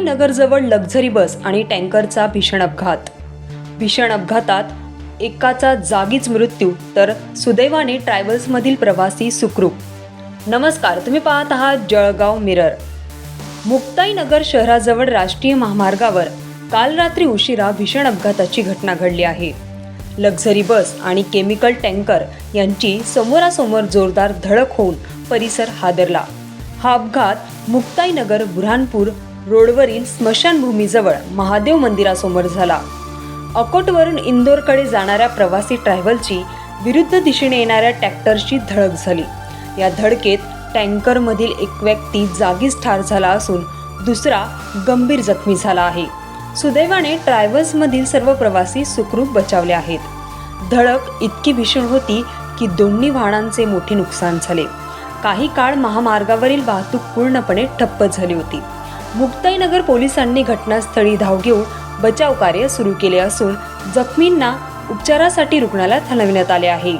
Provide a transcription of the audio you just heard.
नगरजवळ luxury बस आणि टँकरचा भीषण अपघात. भीषण अपघातात एकाचा जागीच मृत्यू तर सुदैवाने ट्रॅव्हल्समधील प्रवासी सुखरूप. नमस्कार, तुम्ही पाहत आहात जळगाव मिरर. मुक्ताईनगर शहराजवळ राष्ट्रीय महामार्गावर काल रात्री उशिरा भीषण अपघाताची घटना घडली आहे. लक्झरी बस आणि केमिकल टँकर यांची समोरासमोर जोरदार धडक होऊन परिसर हादरला. हा अपघात मुक्ताईनगर बुऱ्हाणपूर रोडवरील स्मशानभूमीजवळ महादेव मंदिरासमोर झाला. अकोटवरून इंदोरकडे जाणाऱ्या प्रवासी ट्रॅव्हलची विरुद्ध दिशेने येणाऱ्या ट्रॅक्टरची धडक झाली. या धडकेत टँकरमधील एक व्यक्ती जागीच ठार झाला असून दुसरा गंभीर जखमी झाला आहे. सुदैवाने ट्रॅव्हल्समधील सर्व प्रवासी सुखरूप बचावले आहेत. धडक इतकी भीषण होती की दोन्ही वाहनांचे मोठे नुकसान झाले. काही काळ महामार्गावरील वाहतूक पूर्णपणे ठप्प झाली होती. मुक्ताईनगर पोलिसांनी घटनास्थळी धाव घेऊन बचाव कार्य सुरू केले असून जखमींना उपचारासाठी रुग्णालयात हलविण्यात आले आहे.